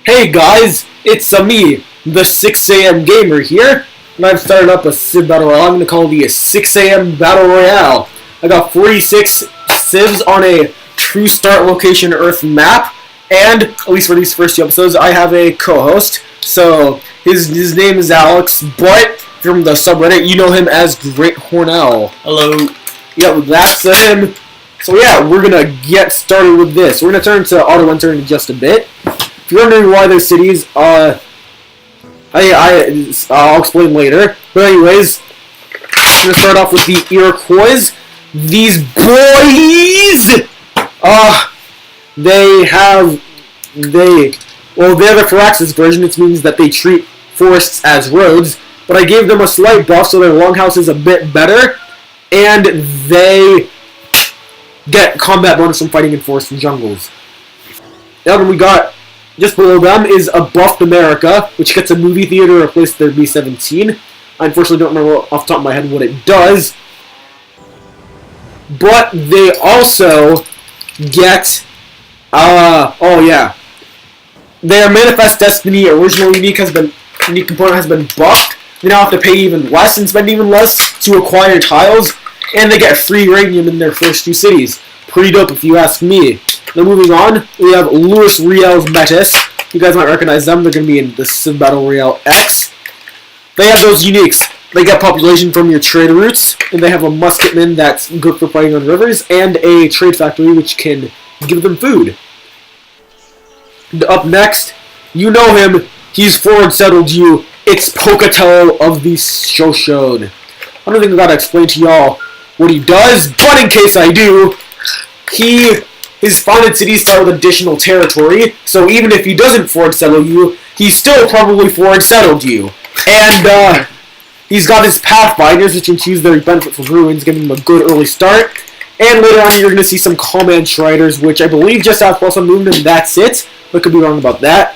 Hey guys, it's me, the 6am Gamer here, and I've started up a Civ Battle Royale. I'm going to call it the 6am Battle Royale. I got 46 civs on a true start location Earth map, and, at least for these first two episodes, I have a co-host. So, his name is Alex, but from the subreddit, you know him as Great Hornell. Hello. Yep, that's him. So yeah, we're going to get started with this. We're going to turn to auto-enter in just a bit. If you're wondering why those cities, I'll explain later. But anyways, I'm going to start off with the Iroquois. These boys, they have the Firaxis version, which means that they treat forests as roads. But I gave them a slight buff, so their longhouse is a bit better, and they get combat bonus from fighting in forests and jungles. Then we got, just below them is a buffed America, which gets a movie theater to replace their B-17. I unfortunately don't remember off the top of my head what it does. But they also get, their Manifest Destiny original unique component has been buffed. They now have to pay even less and spend even less to acquire tiles, and they get free uranium in their first two cities. Pretty dope if you ask me. Then moving on, we have Luis Riel's Metis. You guys might recognize them. They're going to be in the Civ Battle Royale X. They have those uniques. They get population from your trade routes, and they have a musketman that's good for fighting on rivers, and a trade factory which can give them food. Up next, you know him. He's forward settled you. It's Pocatello of the Shoshone. I don't think I gotta explain to y'all what he does, but in case I do, his founded cities start with additional territory, so even if he doesn't forward settle you, he's still probably forward settled you. And he's got his Pathfinders, which can choose their benefit from ruins, giving him a good early start. And later on, you're going to see some Command Riders, which I believe just have plus on movement, and that's it. I could be wrong about that.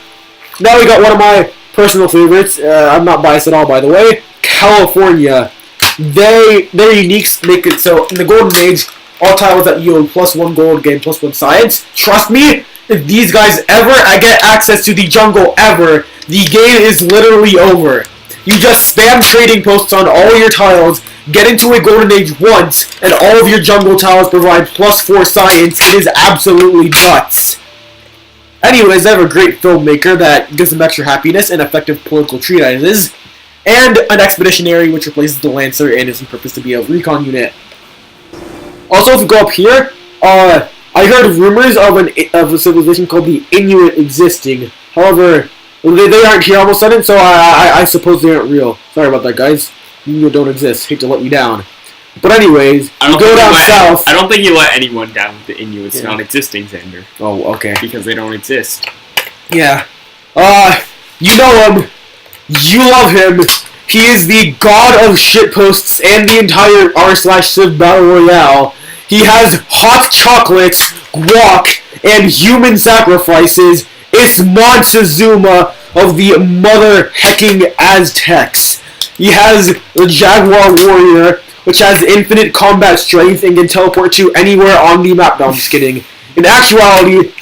Now we got one of my personal favorites. I'm not biased at all, by the way. California. Their uniques make it so in the Golden Age, all tiles that yield +1 gold gain +1 science. Trust me, if these guys ever get access to the jungle ever, the game is literally over. You just spam trading posts on all your tiles, get into a Golden Age once, and all of your jungle tiles provide +4 science. It is absolutely nuts. Anyways, they have a great filmmaker that gives them extra happiness and effective political treatises, and an expeditionary which replaces the Lancer and is purpose to be a recon unit. Also, if you go up here, I heard rumors of a civilization called the Inuit existing. However, they aren't here all of a sudden, so I suppose they aren't real. Sorry about that, guys. Inuit don't exist. Hate to let you down. But anyways, you go down south. I don't think you let anyone down with the Inuits not existing, Xander. Oh, okay. Because they don't exist. Yeah. You know him. You love him. He is the god of shitposts and the entire r/Civ Battle Royale. He has hot chocolates, guac, and human sacrifices. It's Montezuma of the mother-hecking Aztecs. He has the Jaguar Warrior, which has infinite combat strength and can teleport to anywhere on the map. No, I'm just kidding. In actuality,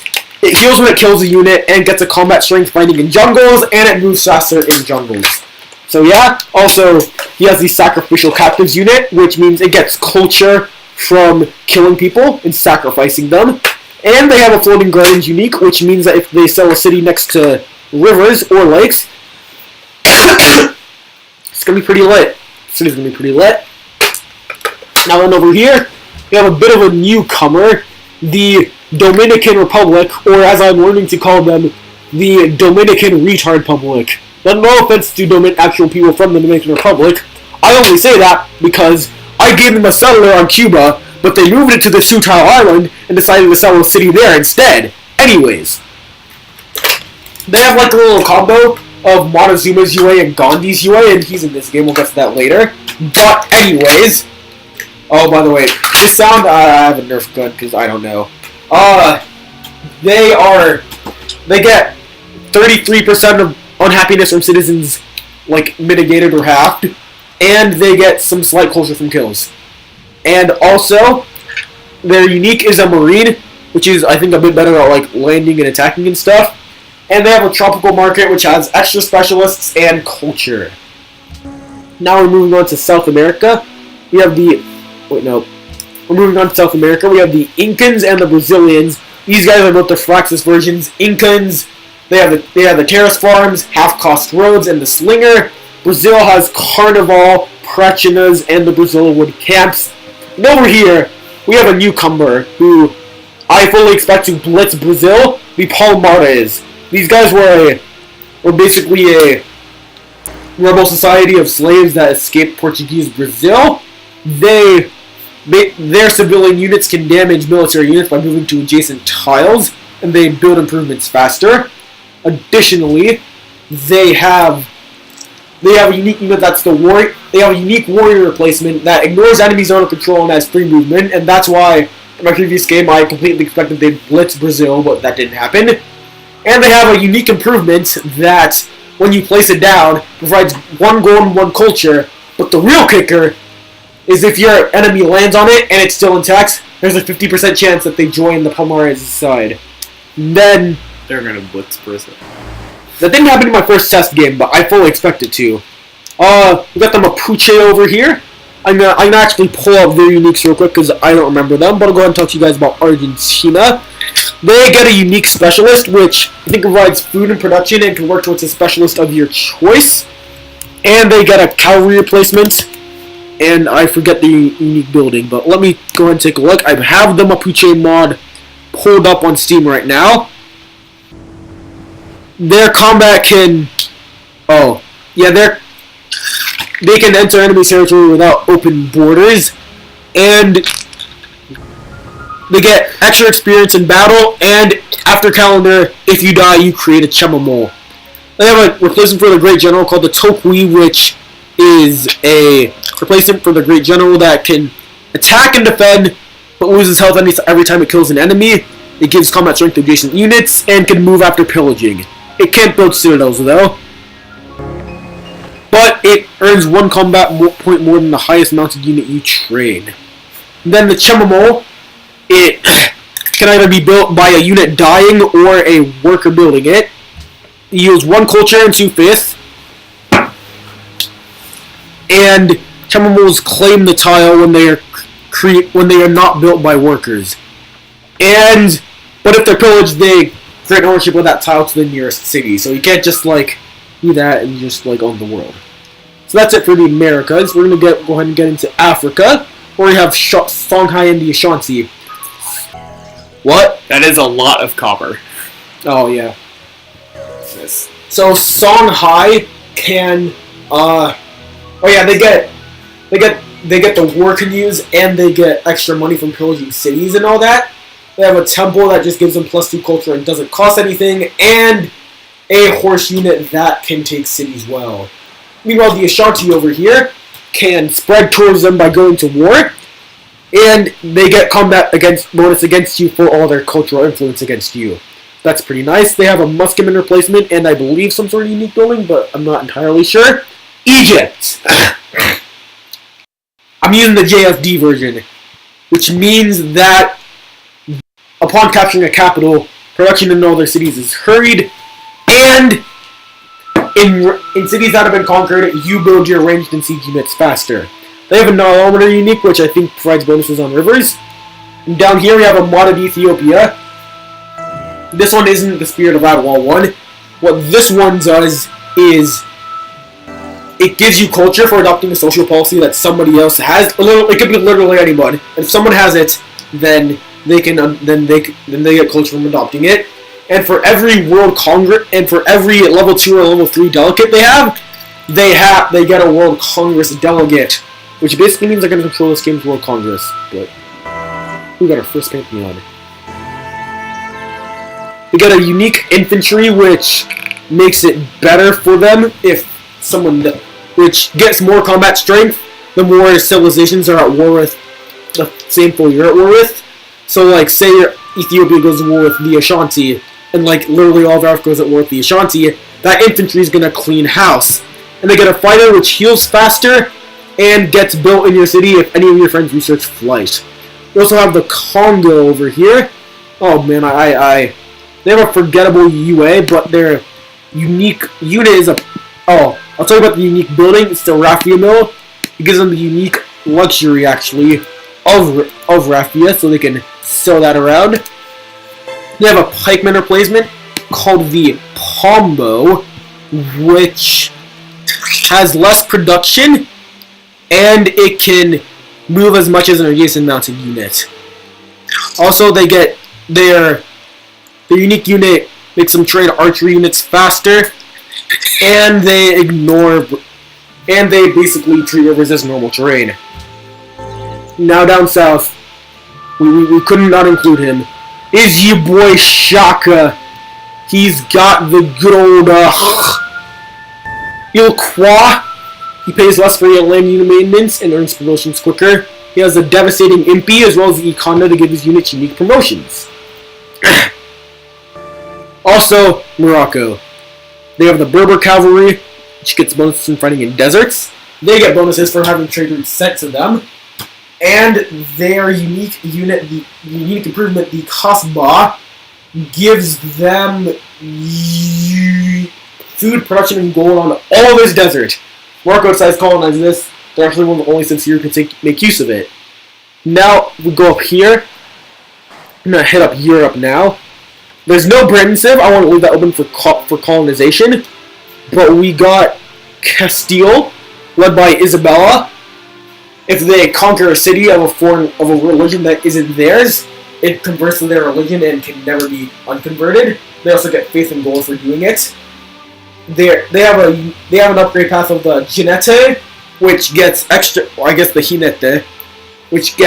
it heals when it kills a unit and gets a combat strength fighting in jungles, and it moves faster in jungles. So yeah, also, he has the Sacrificial Captives unit, which means it gets culture from killing people and sacrificing them. And they have a Floating Gardens unique, which means that if they sell a city next to rivers or lakes, it's going to be pretty lit. The city's going to be pretty lit. Now then over here, we have a bit of a newcomer, the Dominican Republic, or as I'm learning to call them, the Dominican Retard Public. Now, no offense to actual people from the Dominican Republic, I only say that because I gave them a settler on Cuba, but they moved it to the Sutal Island and decided to settle a city there instead. Anyways, they have like a little combo of Montezuma's UA and Gandhi's UA, and he's in this game, we'll get to that later. But anyways, oh, by the way, this sound, I have a Nerf gun, because I don't know. They get 33% of unhappiness from citizens, like, mitigated or halved, and they get some slight culture from kills. And also, their unique is a Marine, which is, I think, a bit better at, like, landing and attacking and stuff. And they have a tropical market which has extra specialists and culture. Now we're moving on to South America. We have the... Wait, no. We're moving on to South America. We have the Incans and the Brazilians. These guys are both the Firaxis versions. Incans, they have the terrace farms, half-cost roads, and the slinger. Brazil has Carnival, Prachinas, and the Brazilwood camps. And over here, we have a newcomer who I fully expect to blitz Brazil, the Palmares. These guys were basically a rebel society of slaves that escaped Portuguese Brazil. Their civilian units can damage military units by moving to adjacent tiles, and they build improvements faster. Additionally, they have a unique unit that's the warrior. They have a unique warrior replacement that ignores enemy zone of control and has free movement, and that's why in my previous game I completely expected they'd blitz Brazil, but that didn't happen. And they have a unique improvement that, when you place it down, provides 1 gold and 1 culture, but the real kicker is if your enemy lands on it and it's still intact, there's a 50% chance that they join the Palmares' side. And then... They're gonna blitz Brazil. That didn't happen in my first test game, but I fully expect it to. We got the Mapuche over here. I'm gonna actually pull up their uniques real quick because I don't remember them, but I'll go ahead and talk to you guys about Argentina. They get a unique specialist, which I think provides food and production and can work towards a specialist of your choice. And they get a cavalry replacement. And I forget the unique building, but let me go ahead and take a look. I have the Mapuche mod pulled up on Steam right now. Their combat can... Oh, yeah, they can enter enemy territory without open borders. And they get extra experience in battle, and after calendar, if you die, you create a Chemamol. They have a replacement for the Great General called the Tokwi, which is a replacement for the Great General that can attack and defend, but loses health every time it kills an enemy. It gives combat strength to adjacent units, and can move after pillaging. It can't build citadels, though. But it earns 1 combat point more than the highest mounted unit you train. And then the Chemamol, it can either be built by a unit dying or a worker building it. It yields 1 culture and 2 faith. And Chemamols claim the tile when they are not built by workers. But if they're pillaged, they grant ownership of that tile to the nearest city. So you can't just do that and just own the world. So that's it for the Americas. We're gonna go ahead and get into Africa, where we have Songhai and the Ashanti. What? That is a lot of copper. Oh yeah. Yes. So Songhai can they get the war canoes, and they get extra money from pillaging cities and all that. They have a temple that just gives them +2 culture and doesn't cost anything, and a horse unit that can take cities well. Meanwhile, the Ashanti over here can spread tourism by going to war, and they get combat bonus against you for all their cultural influence against you. That's pretty nice. They have a Muskeman replacement, and I believe some sort of unique building, but I'm not entirely sure. Egypt! I'm using the JFD version, which means that upon capturing a capital, production in all their cities is hurried, and in cities that have been conquered, you build your ranged and siege units faster. They have a Nilometer unique, which I think provides bonuses on rivers. And down here we have a modded Ethiopia. This one isn't the Spirit of Adwal one. What this one does is it gives you culture for adopting a social policy that somebody else has. It could be literally anyone. And if someone has it, then they get culture from adopting it. And for every World Congress, and for every level 2 or level 3 delegate they get a World Congress delegate, which basically means they're going to control this game's World Congress. But we got our first Pantheon. We get a unique infantry, which makes it better for them which gets more combat strength the more civilizations are at war with the same foe you're at war with. So, say Ethiopia goes to war with the Ashanti, and literally all of Africa goes at war with the Ashanti, that infantry is gonna clean house. And they get a fighter which heals faster and gets built in your city if any of your friends research flight. We also have the Congo over here. Oh man, They have a forgettable UA, but their unique unit is a... Oh, I'll tell you about the unique building. It's the Raffia Mill. It gives them the unique luxury, actually, of Raffia, so they can sell that around. They have a pikeman replacement called the Pombo, which has less production, and it can move as much as an adjacent mounted unit. Also, they get their unique unit makes them train archery units faster, and they basically treat rivers as normal terrain. Now down south, we couldn't not include him, is your boy Shaka. He's got the good old Iroquois. He pays less for land unit maintenance and earns promotions quicker. He has a devastating Impy as well as the Econo to give his units unique promotions. Also, Morocco. They have the Berber Cavalry, which gets bonuses from fighting in deserts. They get bonuses for having trade routes sent to them. And their unique unit, the unique improvement, the Kasbah, gives them food production and gold on all this desert. Morocco decides to colonize this. They're actually one of the only cities here who can make use of it. Now, we go up here. I'm going to hit up Europe now. There's no Brandon-Civ. I want to leave that open for colonization. But we got Castile, led by Isabella. If they conquer a city of a religion that isn't theirs, it converts to their religion and can never be unconverted. They also get faith and gold for doing it. They have an upgrade path of the Ginete, which gets extra, or I guess the Hinete, which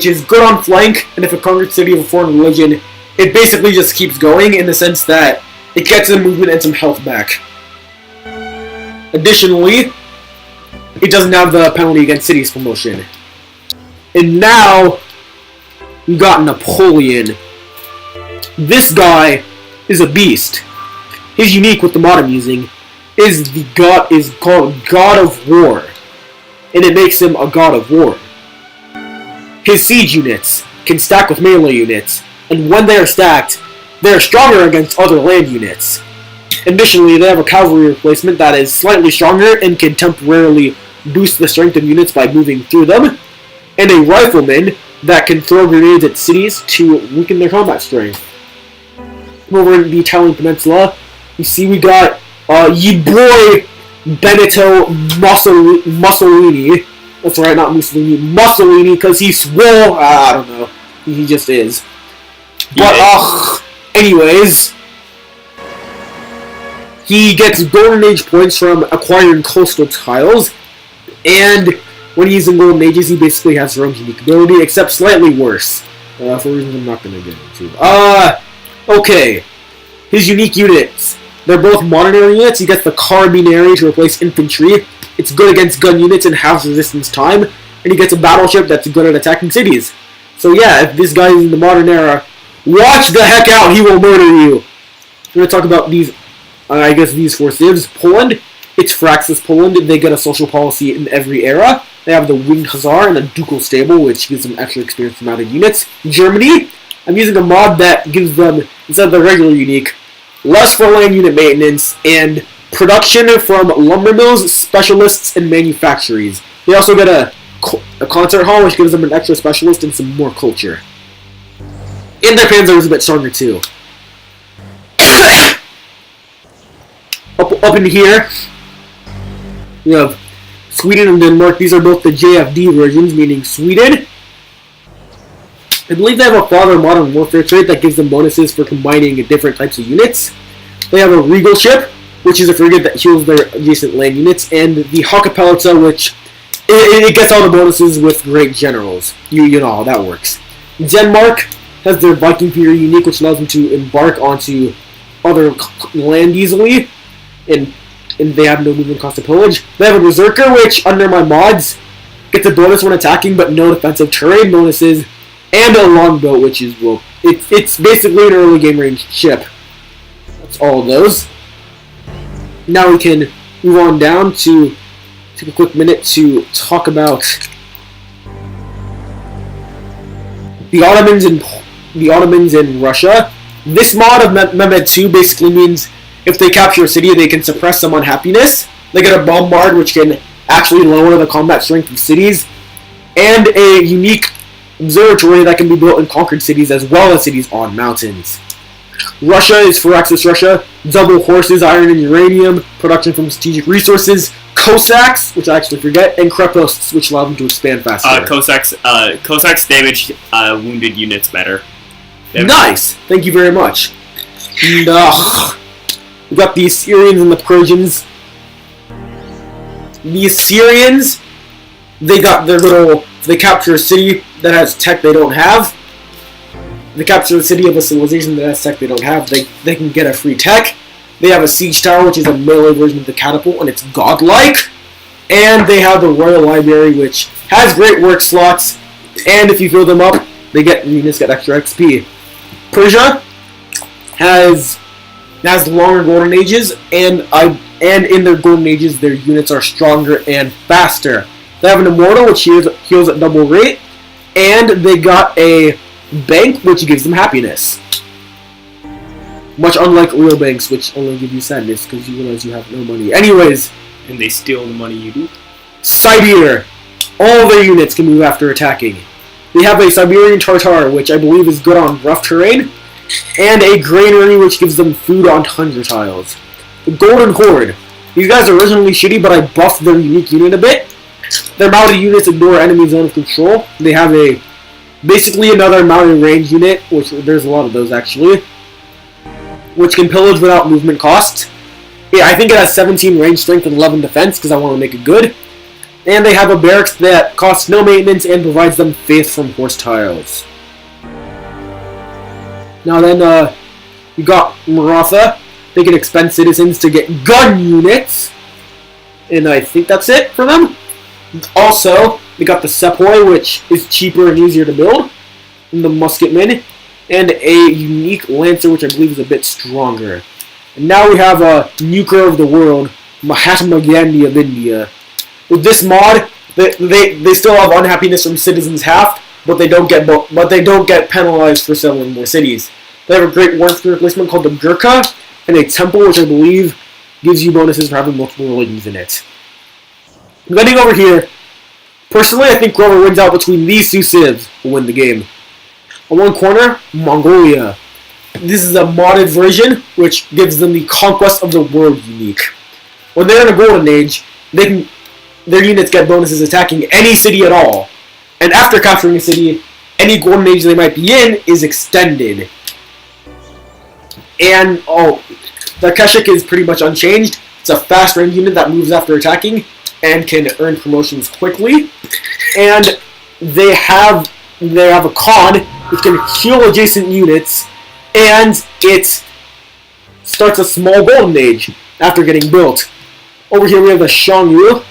is good on flank, and if it conquers a city of a foreign religion, it basically just keeps going in the sense that it gets some movement and some health back. Additionally, it doesn't have the penalty against cities promotion. And now, we got Napoleon. This guy is a beast. His unique with the mod I'm using is called God of War. And it makes him a God of War. His siege units can stack with melee units, and when they are stacked, they are stronger against other land units. Additionally, they have a cavalry replacement that is slightly stronger and can temporarily boost the strength of units by moving through them, and a rifleman that can throw grenades at cities to weaken their combat strength. Over in the Italian peninsula, you see we got ye boy Benito Mussolini. That's right, not Mussolini. Mussolini, because he's swole. I don't know. He just is. But, anyways, he gets Golden Age points from acquiring coastal tiles, and when he's in Golden Ages, he basically has his own unique ability, except slightly worse. For reasons I'm not going to get into. Okay. His unique units. They're both modern era units. He gets the Carabinieri to replace infantry. It's good against gun units and halves resistance time. And he gets a battleship that's good at attacking cities. So yeah, if this guy is in the modern era, watch the heck out, he will murder you. I'm going to talk about these, I guess these four civs. Poland, it's Fraxis Poland. They get a social policy in every era. They have the Winged Hussar and a Ducal Stable, which gives them extra experience from mounted units. Germany, I'm using a mod that gives them, instead of the regular unique, less for land unit maintenance, and production from lumber mills, specialists, and manufactories. They also get a concert hall, which gives them an extra specialist and some more culture. And their panzer is a bit stronger too. Up in here, we have Sweden and Denmark. These are both the JFD versions, meaning Sweden. I believe they have a Father Modern Warfare trait that gives them bonuses for combining different types of units. They have a Regal ship, which is a frigate that heals their adjacent land units, and the Hakapelta, which it gets all the bonuses with great generals. You know how that works. Denmark has their Viking period unique, which allows them to embark onto other land easily, and they have no movement cost to pillage. They have a Berserker, which under my mods gets a bonus when attacking, but no defensive terrain bonuses. And a longboat, which is, well, it's basically an early game range ship. That's all of those. Now we can move on down to take a quick minute to talk about the Ottomans in Russia. This mod of Mehmed 2 basically means if they capture a city, they can suppress some unhappiness. They get a bombard, which can actually lower the combat strength of cities, and a unique observatory that can be built in conquered cities as well as cities on mountains. Russia is Firaxis Russia, double horses, iron and uranium, production from strategic resources, Cossacks, which I actually forget, and Kreposts, which allow them to expand faster. Cossacks damage wounded units better. Nice! Thank you very much. And, we got the Assyrians and the Persians. The Assyrians, they got their little... They capture a city that has tech they don't have. They capture the city of a civilization that has tech they don't have. They can get a free tech. They have a siege tower, which is a melee version of the catapult, and it's godlike. And they have the Royal Library, which has great work slots. And if you fill them up, units get extra XP. Persia has longer golden ages, and in their golden ages, their units are stronger and faster. They have an immortal, which heals at double rate, and they got a bank, which gives them happiness. Much unlike real banks, which only give you sadness because you realize you have no money. Anyways, and they steal the money you do. Siberia. All their units can move after attacking. They have a Siberian Tartar, which I believe is good on rough terrain, and a granary, which gives them food on tundra tiles. The Golden Horde. These guys are originally shitty, but I buffed their unique unit a bit. Their mounted units ignore enemy zone of control. They have basically another mounted range unit, which there's a lot of those actually, which can pillage without movement cost. Yeah, I think it has 17 range strength and 11 defense because I want to make it good. And they have a barracks that costs no maintenance and provides them faith from horse tiles. Now then, you got Maratha. They can expend citizens to get gun units. And I think that's it for them. Also, they got the Sepoy, which is cheaper and easier to build, and the Musketmen, and a unique Lancer, which I believe is a bit stronger. And now we have a nuker of the world, Mahatma Gandhi of India. With this mod, they still have unhappiness from citizens halved, but they don't get penalized for settling more cities. They have a great warmth replacement called the Gurkha, and a temple, which I believe gives you bonuses for having multiple religions in it. Getting over here, personally, I think whoever wins out between these two civs will win the game. On one corner, Mongolia. This is a modded version, which gives them the Conquest of the World unique. When they're in a golden age, their units get bonuses attacking any city at all. And after capturing a city, any golden age they might be in is extended. And, the Keshik is pretty much unchanged. It's a fast range unit that moves after attacking and can earn promotions quickly. And they have a Khan, which can heal adjacent units, and it starts a small golden age after getting built. Over here we have the Shangyu,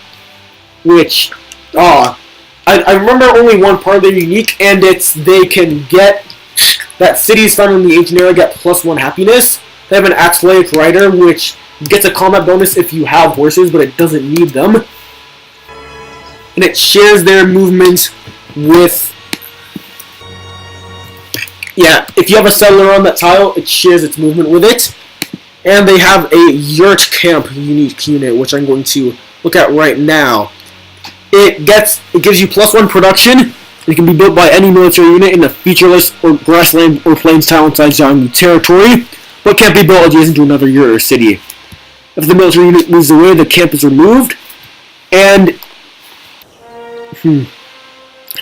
which, I remember only one part of their unique, and it's they can get that cities found in the ancient era get +1 happiness. They have an Axolaic Rider, which gets a combat bonus if you have horses, but it doesn't need them. And it shares their movement with... Yeah, if you have a settler on that tile, it shares its movement with it. And they have a Yurt Camp unique unit, which I'm going to look at right now. It gives you +1 production. It can be built by any military unit in a featureless or grassland or plains tile inside Xiongnu territory, but can't be built adjacent to another yurt or city. If the military unit moves away, the camp is removed, and I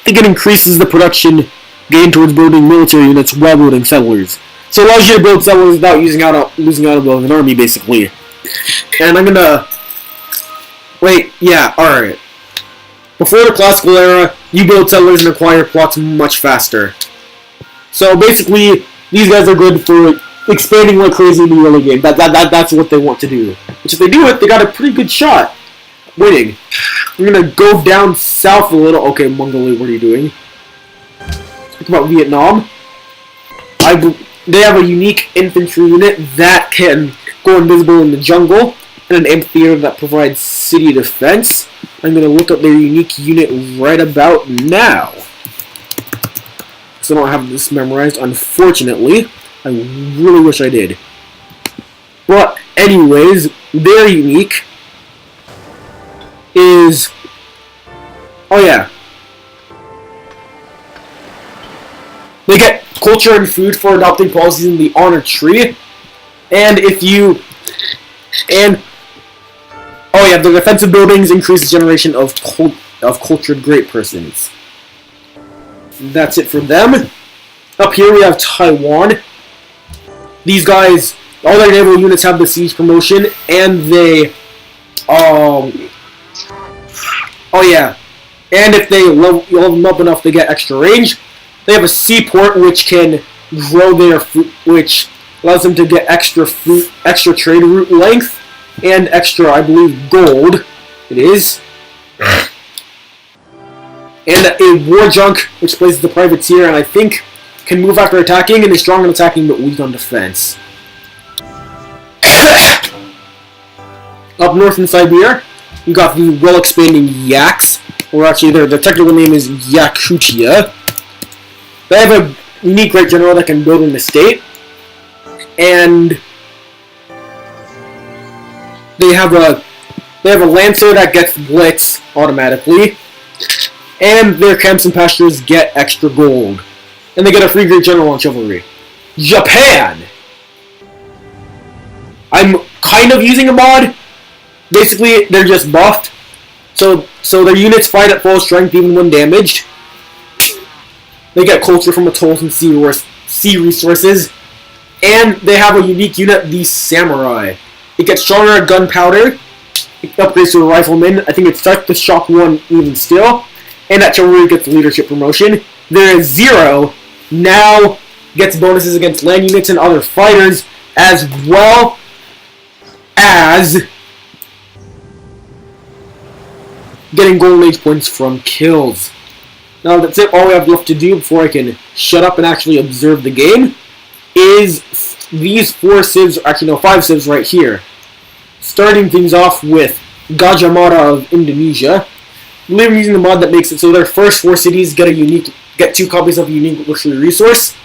think it increases the production gained towards building military units while building settlers. So it allows you to build settlers without losing out of an army, basically. And I'm gonna... Wait, yeah, alright. Before the classical era, you build settlers and acquire plots much faster. So basically, these guys are good for expanding like crazy in the early game. That's what they want to do. Which if they do it, they got a pretty good shot winning. I'm gonna go down south a little. Okay, Mongolia, what are you doing? Let's talk about Vietnam. They have a unique infantry unit that can go invisible in the jungle, and an amphitheater that provides city defense. I'm going to look up their unique unit right about now. So I don't have this memorized, unfortunately. I really wish I did. But anyways, their unique is... Oh yeah. They get culture and food for adopting policies in the honor tree. And if you... And... Oh yeah, the defensive buildings increase the generation of cultured great persons. That's it for them. Up here we have Taiwan. These guys, all their naval units have the siege promotion, and they... Oh yeah. And if they level them up enough, they get extra range. They have a seaport which can grow their food, which allows them to get extra food, extra trade route length, and extra, I believe, gold. It is. And a war junk, which places the privateer, and I think can move after attacking, and is strong on attacking but weak on defense. Up north in Siberia, you got the well-expanding Yaks, or actually the technical name is Yakutia. They have a unique great general that can build an estate, and they have a lancer that gets blitz automatically, and their camps and pastures get extra gold, and they get a free great general on chivalry. Japan. I'm kind of using a mod. Basically, they're just buffed, so their units fight at full strength even when damaged. They get culture from atolls and sea resources, and they have a unique unit, the Samurai. It gets stronger at gunpowder. It upgrades to a rifleman. I think it starts the shock 1 even still, and at chivalry gets leadership promotion. There is 0 now gets bonuses against land units and other fighters, as well as getting golden age points from kills. Now that's it. All we have left to do before I can shut up and actually observe the game is these 4 civs, actually no, 5 civs right here. Starting things off with Gajah Mada of Indonesia. I believe I'm using the mod that makes it so their first 4 cities get 2 copies of a unique luxury resource.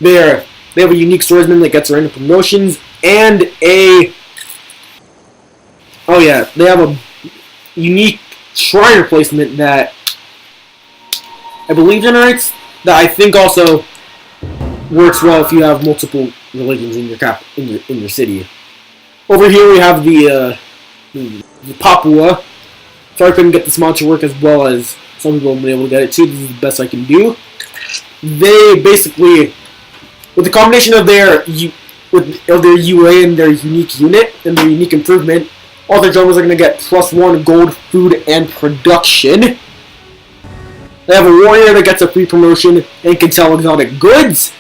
They have a unique swordsman that gets random promotions, and they have a unique shrine replacement that I believe generates, that I think also works well if you have multiple religions in your city. Over here we have the Papua. Sorry I couldn't get this mod to work as well as some people have been able to get it too. This is the best I can do. They basically, with the combination of their UA and their unique unit and their unique improvement, all their generals are going to get +1 gold, food, and production. They have a warrior that gets a free promotion and can sell exotic goods,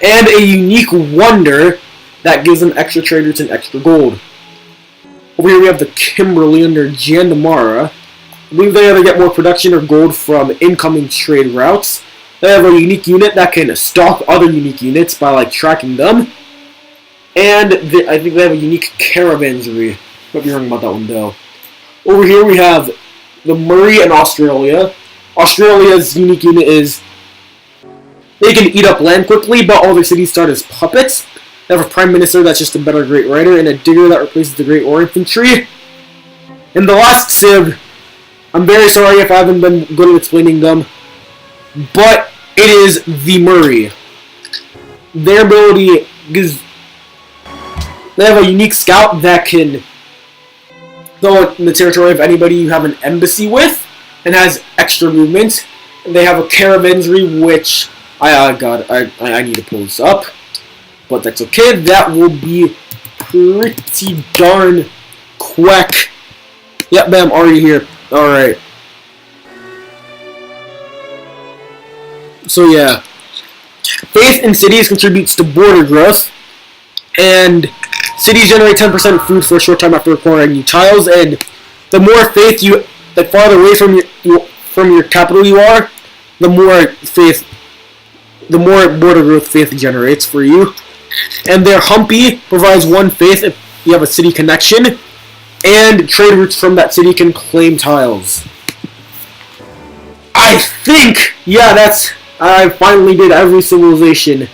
and a unique wonder that gives them extra trade routes and extra gold. Over here we have the Kimberley under Jandamara. I believe they either get more production or gold from incoming trade routes. They have a unique unit that can stalk other unique units by tracking them. And I think they have a unique caravanserai. Might be wrong about that one though. Over here we have the Murray and Australia. Australia's unique unit is they can eat up land quickly, but all their cities start as puppets. They have a prime minister that's just a better great rider, and a digger that replaces the great war infantry. And the last civ, I'm very sorry if I haven't been good at explaining them, but it is the Murray. Their ability is they have a unique scout that can go in the territory of anybody you have an embassy with, and has extra movement. They have a caravanserai, which I need to pull this up, but that's okay. That will be pretty darn quick. Yep, bam, already here. All right. So yeah, faith in cities contributes to border growth, and cities generate 10% of food for a short time after acquiring new tiles. And the more faith the farther away from your capital you are, the more border growth faith generates for you. And their Humpy provides 1 faith if you have a city connection, and trade routes from that city can claim tiles. I think, yeah, I finally did every civilization.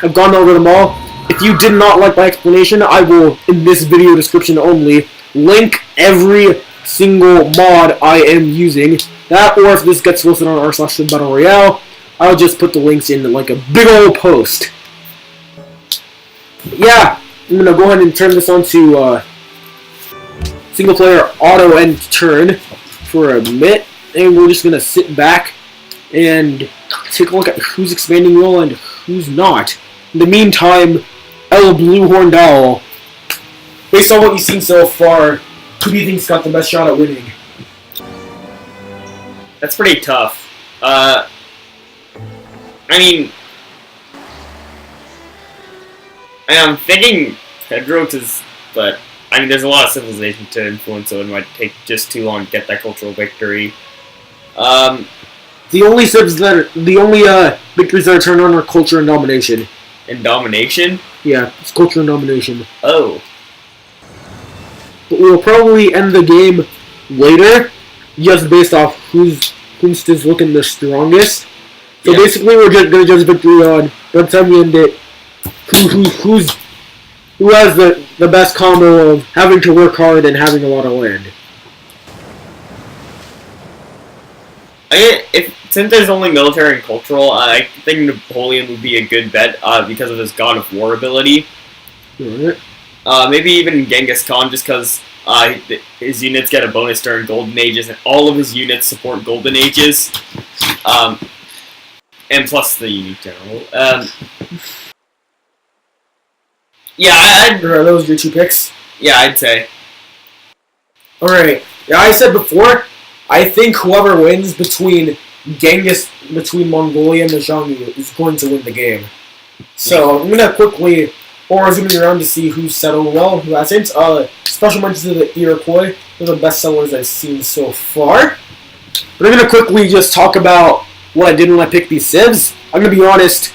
I've gone over them all. If you did not like my explanation, I will, in this video description only, link every single mod I am using. That, or if this gets listed on r/Civ5BattleRoyale, I'll just put the links in like a big old post. Yeah, I'm gonna go ahead and turn this on to single player auto end turn for a bit, and we're just gonna sit back and take a look at who's expanding well and who's not. In the meantime, El Blue Horned Owl, based on what you've seen so far, who do you think's got the best shot at winning? That's pretty tough. I mean, I'm thinking Pedro, but I mean, there's a lot of civilization to influence, so it might take just too long to get that cultural victory. The only victories that are turned on are culture and domination. And domination? Yeah, it's culture and domination. Oh. But we'll probably end the game later, just based off who's looking the strongest. So basically, we're just gonna judge victory on, by the time we end it, who has the best combo of having to work hard and having a lot of land. Since there's only military and cultural, I think Napoleon would be a good bet because of his God of War ability. Right. Maybe even Genghis Khan, just because his units get a bonus during Golden Ages, and all of his units support Golden Ages. And plus the unique general. Yeah, those are your two picks? Yeah, I'd say. Alright. Yeah, I said before, I think whoever wins between Mongolia and the Xiongnu is going to win the game. So, I'm going to quickly zoom around to see who's settled well, who hasn't. Special mention to the Iroquois. They're the best settlers I've seen so far. But I'm going to quickly just talk about what I did when I picked these civs. I'm going to be honest,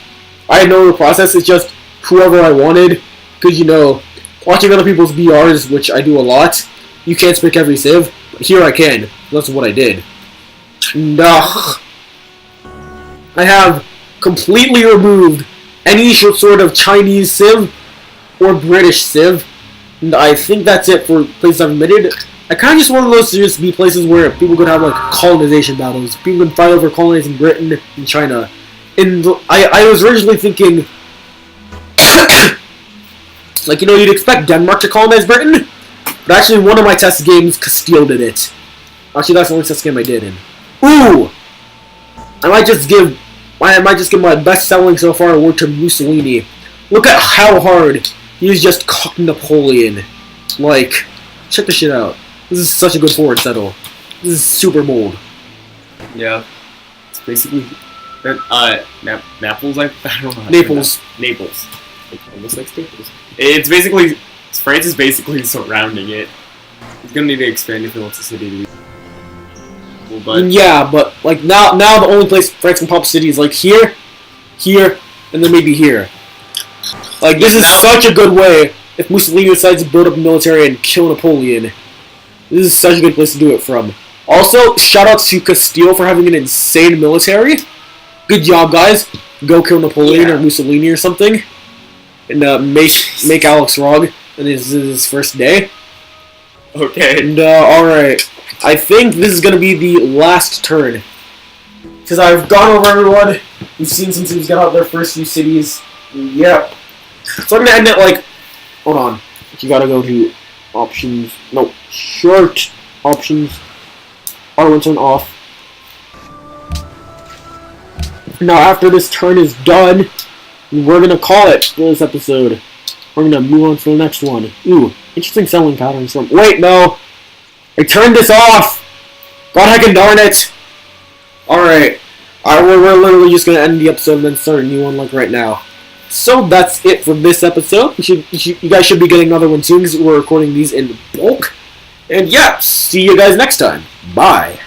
I had no real process. It's just whoever I wanted. Because, you know, watching other people's BRs, which I do a lot, you can't pick every civ. But here I can. That's what I did. And, I have completely removed any sort of Chinese civ or British civ. And I think that's it for places I've admitted. I kind of just want those to just be places where people could have, like, colonization battles. People can fight over colonizing Britain and China. And I was originally thinking, like, you know, you'd expect Denmark to colonize Britain, but actually one of my test games, Castile did it. Actually, that's the only test game I did in. Ooh! I might just give my best selling so far award to Mussolini. Look at how hard he's just cocked Napoleon. Like, check this shit out. This is such a good forward settle. This is super bold. Yeah. It's basically Naples, I don't know. Naples. Naples. Almost like Naples. It's basically, France is basically surrounding it. He's gonna need to expand if he wants the city to be. But yeah, but like now the only place France can pop a city is like here, and then maybe here. Like this is such a good way if Mussolini decides to build up a military and kill Napoleon. This is such a good place to do it from. Also, shout out to Castile for having an insane military. Good job, guys. Go kill Napoleon or Mussolini or something. And make Alex Rog and his first day. Okay. And alright. I think this is gonna be the last turn. Because I've gone over everyone. We've seen some teams get out their first few cities. Yep. So I'm gonna end it like, hold on. You gotta go to options. No, short options. Auto turn off. Now after this turn is done, we're gonna call it for this episode. We're gonna move on to the next one. Ooh, interesting selling patterns from. Wait, no, I turned this off. God heckin' darn it! All right, we're literally just gonna end the episode and then start a new one like right now. So that's it for this episode. You guys should be getting another one soon because we're recording these in bulk. And yeah, see you guys next time. Bye.